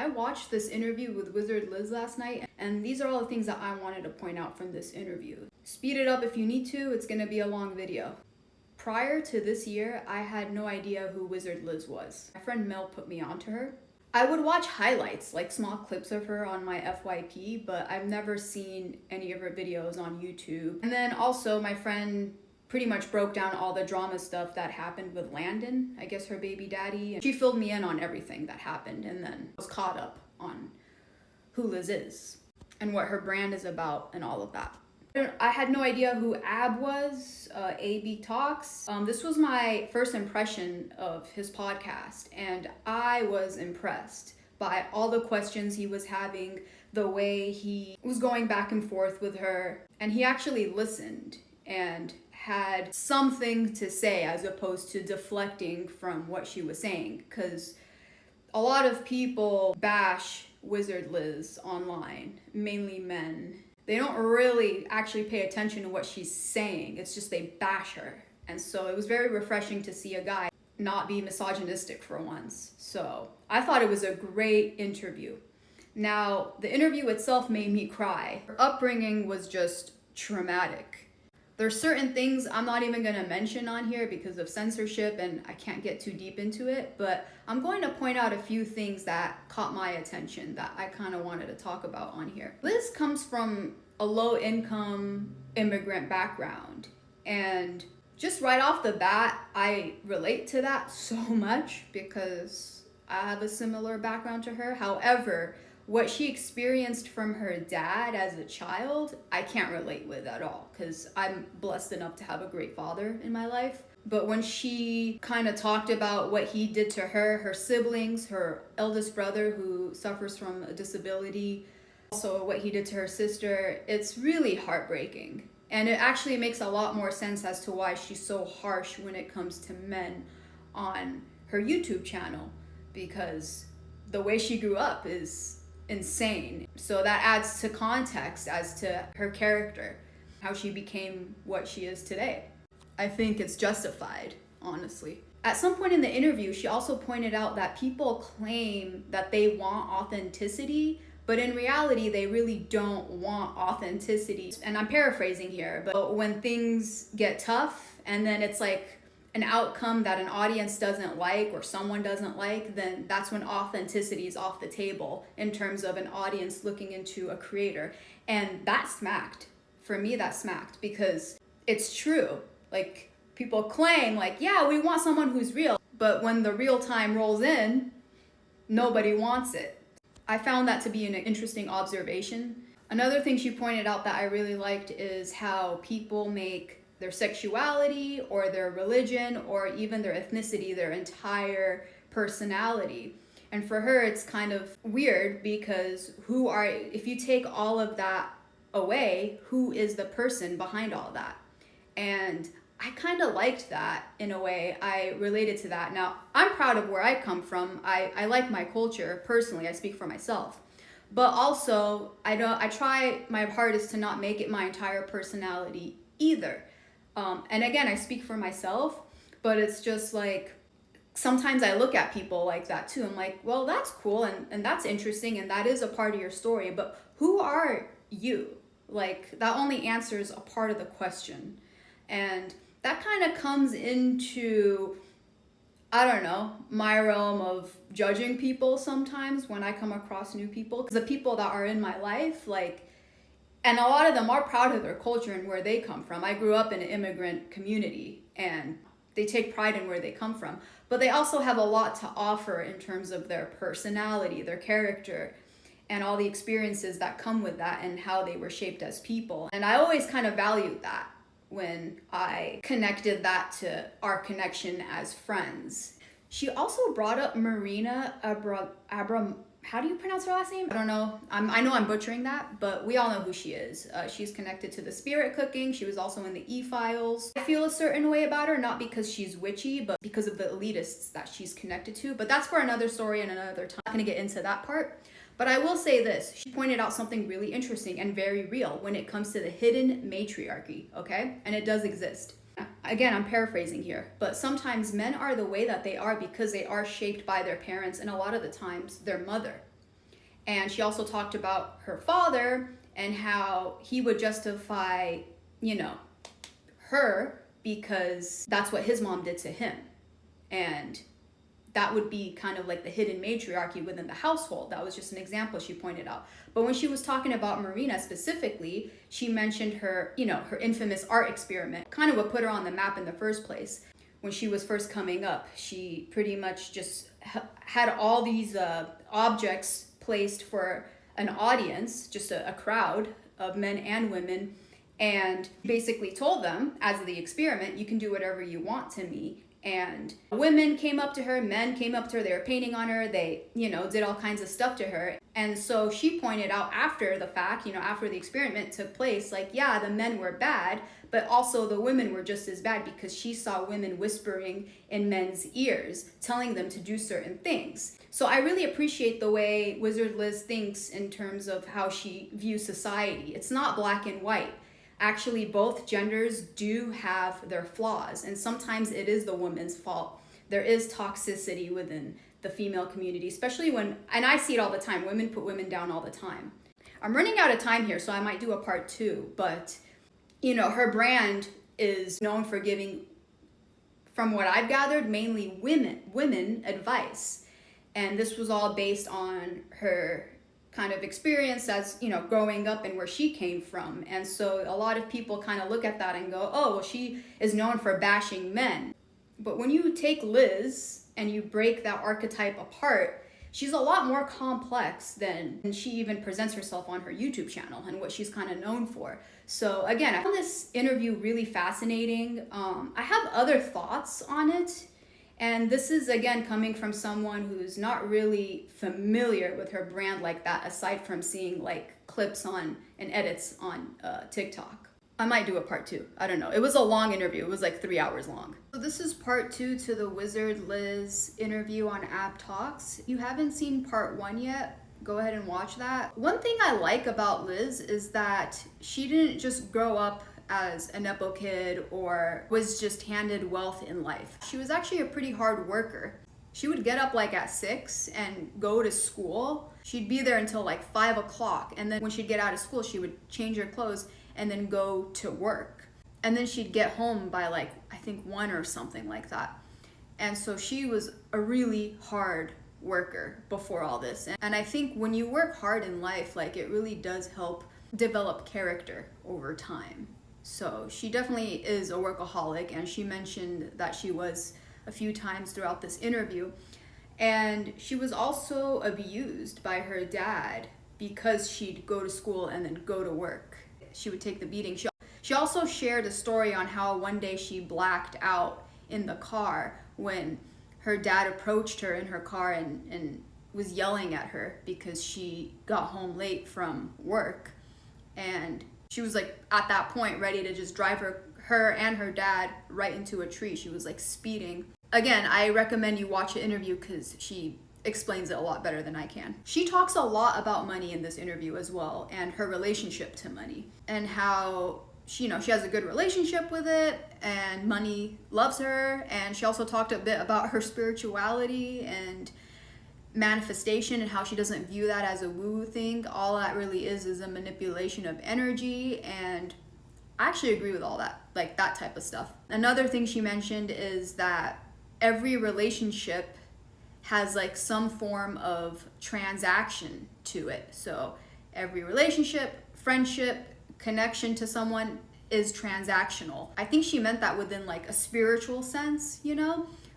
I watched this interview with Wizard Liz last night, and these are all the things that I wanted to point out from this interview. Speed it up if you need to, it's gonna be a long video. Prior to this year, I had no idea who Wizard Liz was. My friend Mel put me onto her. I would watch highlights, like small clips of her on my FYP, but I've never seen any of her videos on YouTube. And then also my friend pretty much broke down all the drama stuff that happened with Landon, I guess her baby daddy. And she filled me in on everything that happened and then was caught up on who Liz is and what her brand is about and all of that. I had no idea who Ab was, AB Talks. This was my first impression of his podcast, and I was impressed by all the questions he was having, the way he was going back and forth with her, and he actually listened and had something to say as opposed to deflecting from what she was saying, because a lot of people bash Wizard Liz online, mainly men. They don't really actually pay attention to what she's saying. It's just they bash her. And so it was very refreshing to see a guy not be misogynistic for once. So I thought it was a great interview. Now, the interview itself made me cry. Her upbringing was just traumatic. There's certain things I'm not even gonna mention on here because of censorship and I can't get too deep into it, but I'm going to point out a few things that caught my attention that I kind of wanted to talk about on here. Liz comes from a low-income immigrant background, and just right off the bat, I relate to that so much because I have a similar background to her. However, what she experienced from her dad as a child, I can't relate with at all because I'm blessed enough to have a great father in my life. But when she kind of talked about what he did to her, her siblings, her eldest brother who suffers from a disability, also what he did to her sister, it's really heartbreaking. And it actually makes a lot more sense as to why she's so harsh when it comes to men on her YouTube channel, because the way she grew up is insane. So that adds to context as to her character, how she became what she is today. I think it's justified, honestly. At some point in the interview, she also pointed out that people claim that they want authenticity, but in reality, they really don't want authenticity. And I'm paraphrasing here, but when things get tough and then it's like an outcome that an audience doesn't like or someone doesn't like, then that's when authenticity is off the table in terms of an audience looking into a creator. And that smacked. For me, that smacked because it's true. Like, people claim like, yeah, we want someone who's real, but when the real time rolls in, nobody wants it. I found that to be an interesting observation. Another thing she pointed out that I really liked is how people make their sexuality or their religion or even their ethnicity their entire personality. And for her, it's kind of weird because if you take all of that away, who is the person behind all that? And I kind of liked that in a way. I related to that. Now, I'm proud of where I come from. I like my culture personally. I speak for myself. But also, I try my hardest to not make it my entire personality either. And again, I speak for myself, but it's just like, sometimes I look at people like that too. I'm like, well, that's cool and that's interesting and that is a part of your story, but who are you? Like, that only answers a part of the question. And that kind of comes into, I don't know, my realm of judging people sometimes when I come across new people. Because the people that are in my life, like, and a lot of them are proud of their culture and where they come from. I grew up in an immigrant community and they take pride in where they come from. But they also have a lot to offer in terms of their personality, their character, and all the experiences that come with that and how they were shaped as people. And I always kind of valued that when I connected that to our connection as friends. She also brought up Marina Abram. How do you pronounce her last name? I don't know. I know I'm butchering that, but we all know who she is. She's connected to the spirit cooking. She was also in the E-Files. I feel a certain way about her, not because she's witchy, but because of the elitists that she's connected to. But that's for another story and another time. I'm not gonna get into that part. But I will say this, she pointed out something really interesting and very real when it comes to the hidden matriarchy, okay? And it does exist. Again, I'm paraphrasing here, but sometimes men are the way that they are because they are shaped by their parents and a lot of the times their mother. And she also talked about her father and how he would justify, her because that's what his mom did to him. And that would be kind of like the hidden matriarchy within the household. That was just an example she pointed out. But when she was talking about Marina specifically, she mentioned her, her infamous art experiment, kind of what put her on the map in the first place. When she was first coming up, she pretty much just had all these objects placed for an audience, just a crowd of men and women, and basically told them, as the experiment, you can do whatever you want to me. And women came up to her, men came up to her, they were painting on her, they, did all kinds of stuff to her. And so she pointed out after the fact, after the experiment took place, like, yeah, the men were bad, but also the women were just as bad because she saw women whispering in men's ears, telling them to do certain things. So I really appreciate the way Wizard Liz thinks in terms of how she views society. It's not black and white. Actually, both genders do have their flaws, and sometimes it is the woman's fault. There is toxicity within the female community, especially when, and I see it all the time, women put women down all the time. I'm running out of time here, so I might do a part 2, but, her brand is known for giving, from what I've gathered, mainly women advice. And this was all based on her kind of experience as, growing up and where she came from. And so a lot of people kind of look at that and go, oh, well, she is known for bashing men. But when you take Liz and you break that archetype apart, she's a lot more complex than she even presents herself on her YouTube channel and what she's kind of known for. So again, I found this interview really fascinating. I have other thoughts on it. And this is, again, coming from someone who's not really familiar with her brand like that, aside from seeing like clips on and edits on TikTok. I might do a part 2. I don't know. It was a long interview. It was like 3 hours long. So this is part 2 to the Wizard Liz interview on App Talks. If you haven't seen part 1 yet, go ahead and watch that. One thing I like about Liz is that she didn't just grow up as a Nepo kid or was just handed wealth in life. She was actually a pretty hard worker. She would get up like at 6 and go to school. She'd be there until like 5 o'clock. And then when she'd get out of school, she would change her clothes and then go to work. And then she'd get home by like, I think 1 or something like that. And so she was a really hard worker before all this. And I think when you work hard in life, like it really does help develop character over time. So she definitely is a workaholic, and she mentioned that she was a few times throughout this interview. And she was also abused by her dad because she'd go to school and then go to work. She would take the beating. She also shared a story on how one day she blacked out in the car when her dad approached her in her car and was yelling at her because she got home late from work. And she was like at that point ready to just drive her and her dad right into a tree. She was like speeding. Again, I recommend you watch the interview because she explains it a lot better than I can. She talks a lot about money in this interview as well, and her relationship to money, and how she has a good relationship with it, and money loves her. And she also talked a bit about her spirituality and manifestation and how she doesn't view that as a woo thing. All that really is a manipulation of energy, and I actually agree with all that, like that type of stuff. Another thing she mentioned is that every relationship has like some form of transaction to it. So every relationship, friendship, connection to someone is transactional. I think she meant that within like a spiritual sense,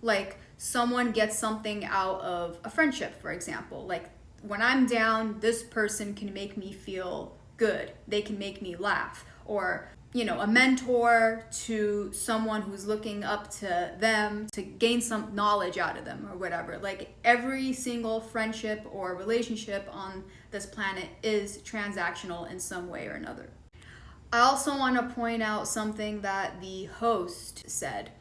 like someone gets something out of a friendship, for example. Like when I'm down, this person can make me feel good. They can make me laugh. Or, a mentor to someone who's looking up to them to gain some knowledge out of them or whatever. Like every single friendship or relationship on this planet is transactional in some way or another. I also want to point out something that the host said.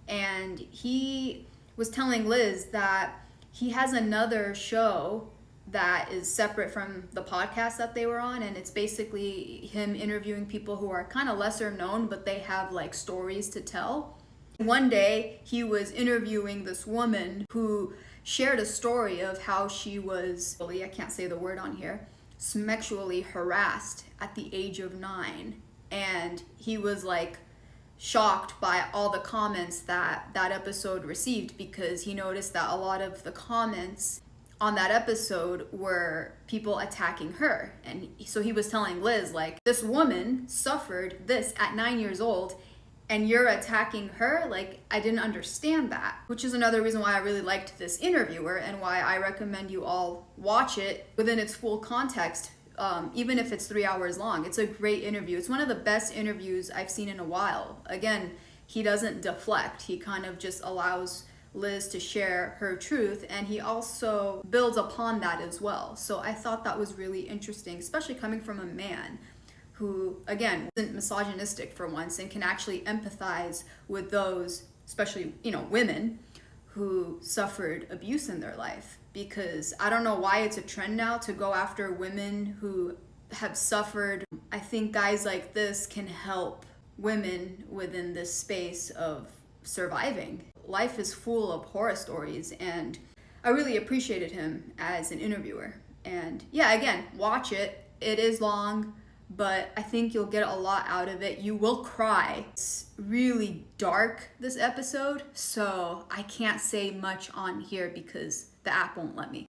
And he was telling Liz that he has another show that is separate from the podcast that they were on, and it's basically him interviewing people who are kind of lesser known, but they have like stories to tell. One day, he was interviewing this woman who shared a story of how she was, I can't say the word on here, sexually harassed at the age of 9. And he was like shocked by all the comments that that episode received, because he noticed that a lot of the comments on that episode were people attacking her. And so he was telling Liz, like, this woman suffered this at 9 years old and you're attacking her? Like, I didn't understand that, which is another reason why I really liked this interviewer and why I recommend you all watch it within its full context. Even if it's 3 hours long, it's a great interview. It's one of the best interviews I've seen in a while. Again, he doesn't deflect. He kind of just allows Liz to share her truth, and he also builds upon that as well. So I thought that was really interesting, especially coming from a man who, again, isn't misogynistic for once and can actually empathize with those, especially, women who suffered abuse in their life. Because I don't know why it's a trend now to go after women who have suffered. I think guys like this can help women within this space of surviving. Life is full of horror stories, and I really appreciated him as an interviewer. And yeah, again, watch it. It is long, but I think you'll get a lot out of it. You will cry. It's really dark, this episode, so I can't say much on here because the app won't let me.